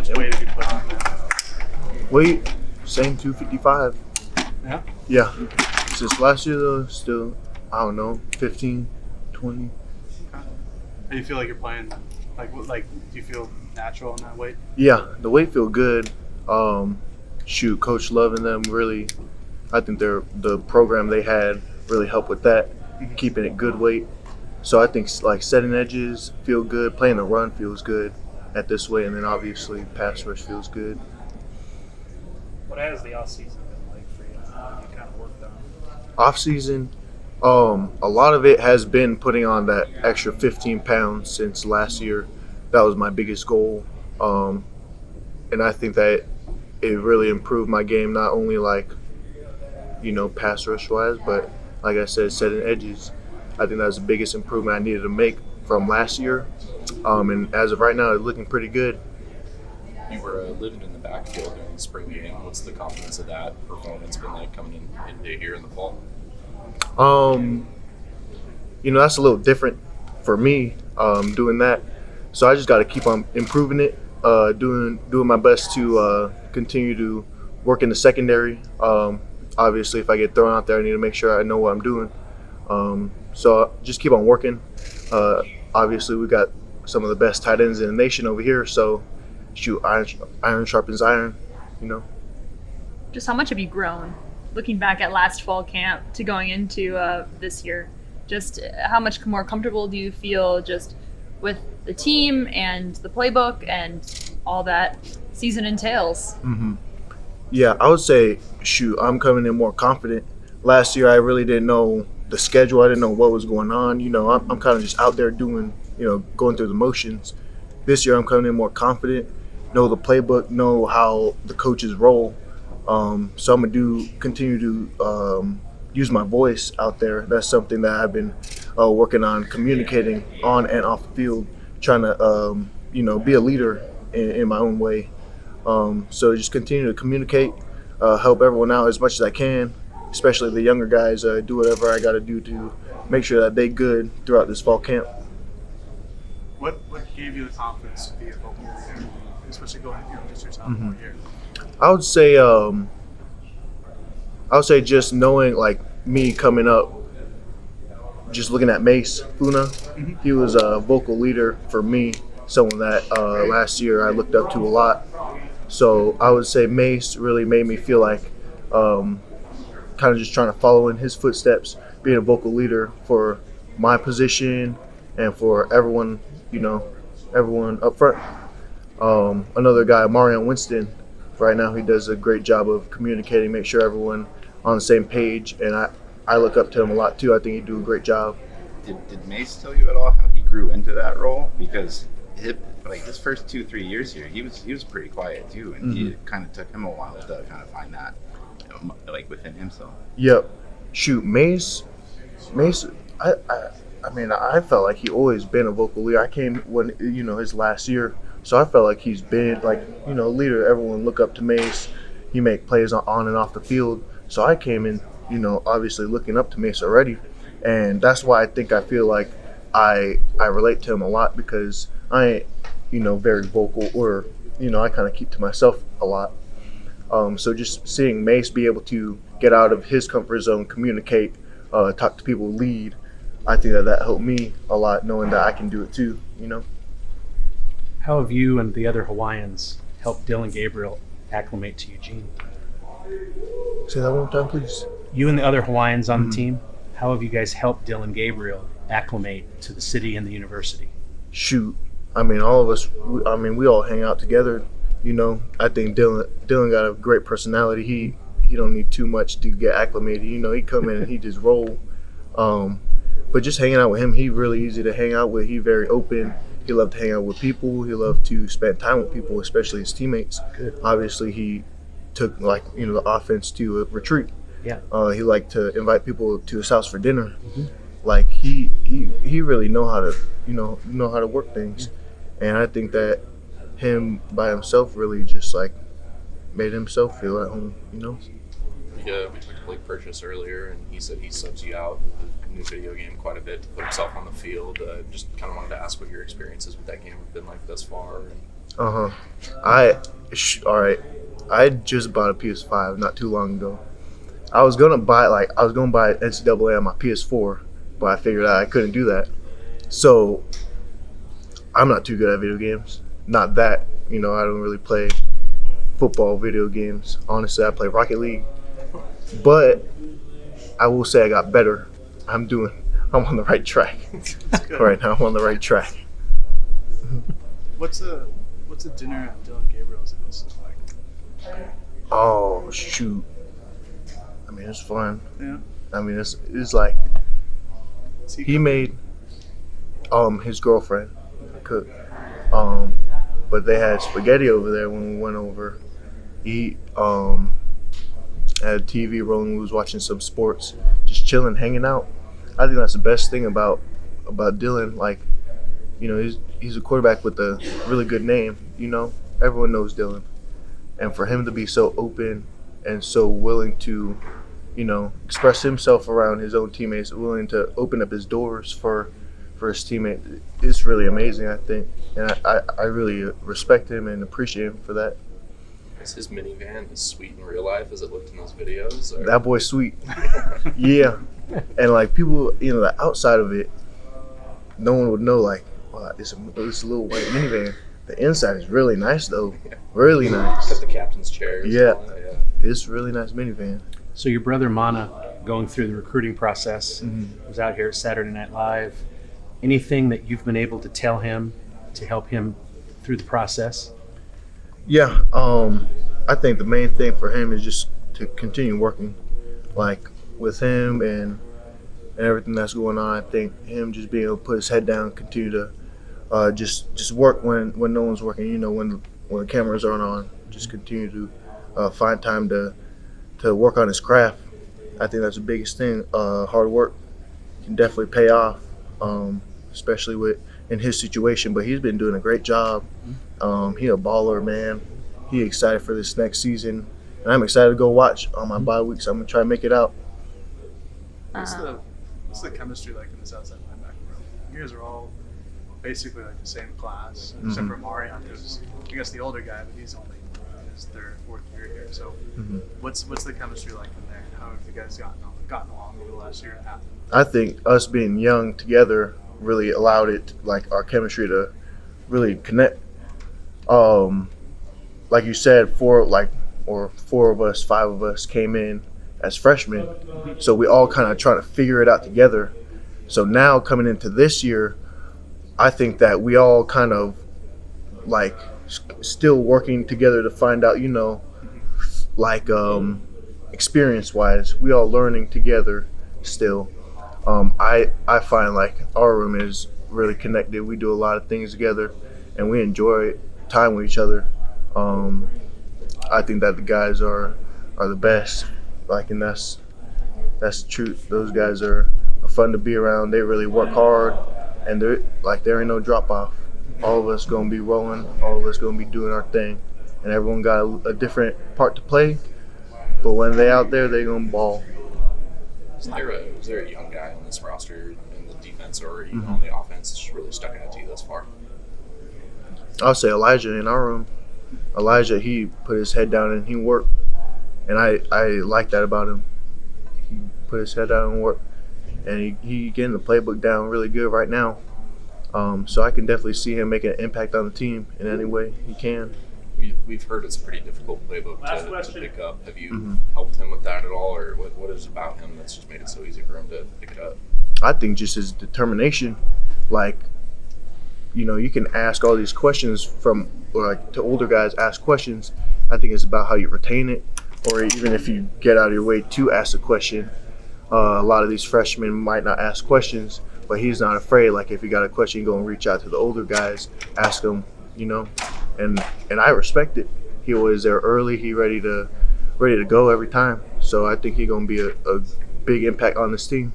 much weight have you put on there? Weight, same 255. Yeah? Yeah. Since last year, though, still, I don't know, 15, 20. Okay. How do you feel like you're playing? Like, do you feel natural in that weight? Yeah, the weight feel good. Coach Love and them really, I think the program they had really helped with that, keeping it good weight. So I think like setting edges feel good, playing the run feels good at this weight, and then obviously pass rush feels good. What has the offseason been like for you? How have you kind of worked on? Off season, a lot of it has been putting on that extra 15 pounds since last year. That was my biggest goal, and I think that it really improved my game, not only like, pass rush wise, but like I said, setting edges. I think that was the biggest improvement I needed to make from last year, and as of right now, it's looking pretty good. You were living in the backfield during the spring game. What's the confidence of that performance been like coming into here in the fall? That's a little different for me doing that. So I just got to keep on improving it, doing my best to continue to work in the secondary. Obviously, if I get thrown out there, I need to make sure I know what I'm doing. So just keep on working. Obviously, we got some of the best tight ends in the nation over here. So iron sharpens iron, Just how much have you grown, looking back at last fall camp to going into this year? Just how much more comfortable do you feel just with the team and the playbook and all that season entails? Mm-hmm. Yeah, I would say, I'm coming in more confident. Last year, I really didn't know the schedule. I didn't know what was going on. I'm kind of just out there doing, going through the motions. This year, I'm coming in more confident, know the playbook, know how the coaches roll. So I'm gonna continue to use my voice out there. That's something that I've been working on, communicating on and off the field, trying to be a leader in my own way. So just continue to communicate, help everyone out as much as I can, especially the younger guys. Do whatever I got to do to make sure that they good throughout this fall camp. What gave you the confidence to be a vocal leader, especially going just your sophomore year? I would say just knowing, like, me coming up, just looking at Mace Funa, he was a vocal leader for me, someone that last year I looked up to a lot. So I would say Mace really made me feel like kind of just trying to follow in his footsteps, being a vocal leader for my position and for everyone, everyone up front. Another guy, Marion Winston, right now he does a great job of communicating, make sure everyone on the same page, and I look up to him a lot too. I think he do a great job. Did Mace tell you at all how he grew into that role? Because his first 2-3 years here, he was pretty quiet too, and it kind of took him a while to kind of find that, like within himself. Yep. Mace. I felt like he always been a vocal leader. I came when his last year, so I felt like he's been like leader. Everyone look up to Mace. He make plays on and off the field. So I came in, obviously looking up to Mace already, and that's why I feel like I relate to him a lot, because I ain't very vocal, or I kind of keep to myself a lot. So just seeing Mace be able to get out of his comfort zone, communicate, talk to people, lead, I think that helped me a lot, knowing that I can do it too. How have you and the other Hawaiians helped Dylan Gabriel acclimate to Eugene? Say that one more time, please. You and the other Hawaiians on the team, how have you guys helped Dylan Gabriel acclimate to the city and the university? All of us, we all hang out together. I think Dylan got a great personality. He don't need too much to get acclimated. He come in and he just roll. But just hanging out with him, he really easy to hang out with. He very open. He loved to hang out with people. He loved to spend time with people, especially his teammates. Good. Obviously, he took the offense to a retreat. Yeah. He liked to invite people to his house for dinner. Like he really know how to work things, and I think that him by himself really just made himself feel at home. We talked to Blake Purchase earlier, and he said he subs you out in the new video game quite a bit to put himself on the field. Just kind of wanted to ask what your experiences with that game have been like thus far. All right. I just bought a PS5 not too long ago. I was gonna buy NCAA on my PS4, but I figured out I couldn't do that. So I'm not too good at video games. Not that, I don't really play football video games. Honestly, I play Rocket League. But I will say I got better. I'm on the right track. Right now, I'm on the right track. What's a dinner at Dylan Gabriel's house like? Oh shoot! I mean, it's fun. Yeah. I mean, it's like he made his girlfriend cook. But they had spaghetti over there when we went over. He had TV rolling. We was watching some sports, just chilling, hanging out. I think that's the best thing about Dylan. Like, he's a quarterback with a really good name. Everyone knows Dylan, and for him to be so open and so willing to, express himself around his own teammates, willing to open up his doors for his teammate, it's really amazing. I think, and I really respect him and appreciate him for that. Is his minivan as sweet in real life as it looked in those videos? Or? That boy's sweet. Yeah. And like people, the outside of it, no one would know like, wow, it's a little white minivan. The inside is really nice though. Really nice. Got the captain's chairs. Yeah. And all that, yeah. It's really nice minivan. So your brother Mana, going through the recruiting process, was out here at Saturday Night Live. Anything that you've been able to tell him to help him through the process? Yeah. I think the main thing for him is just to continue working, like with him and everything that's going on. I think him just being able to put his head down, continue to just work when no one's working. When the cameras aren't on, just continue to find time to work on his craft. I think that's the biggest thing. Hard work can definitely pay off, especially in his situation. But he's been doing a great job. He a baller, man. He excited for this next season, and I'm excited to go watch on my bye week. So I'm gonna try to make it out. What's the chemistry like in this outside linebacker room? You guys are all basically like the same class, except for Marion, who's I guess the older guy, but he's only in his third, fourth year here. So what's the chemistry like in there? How have you guys gotten along over the last year and a half? I think us being young together really allowed it, like our chemistry to really connect. Like you said, four of us, five of us came in as freshmen, so we all kind of trying to figure it out together. So now coming into this year, I think that we all kind of like still working together to find out, like experience-wise, we all learning together still. I find like our room is really connected. We do a lot of things together, and we enjoy time with each other. I think that the guys are the best. Like, and that's the truth. Those guys are fun to be around. They really work hard, and there ain't no drop off. All of us gonna be rolling. All of us gonna be doing our thing, and everyone got a different part to play. But when they out there, they gonna ball. Is there a young guy on this roster in the defense or even on the offense that's really stuck out to you thus far? I'll say Elijah in our room. Elijah, he put his head down and he worked, and I like that about him. He put his head down and worked, and he getting the playbook down really good right now. So I can definitely see him making an impact on the team in any way he can. We've heard it's a pretty difficult playbook to pick up. Have you helped him with that at all, or what is it about him that's just made it so easy for him to pick it up? I think just his determination. Like, you can ask all these questions to older guys ask questions. I think it's about how you retain it, or even if you get out of your way to ask a question. A lot of these freshmen might not ask questions, but he's not afraid. Like, if you got a question, you go and reach out to the older guys, ask them, and I respect it. He was there early. He ready to go every time. So I think he's gonna be a big impact on this team.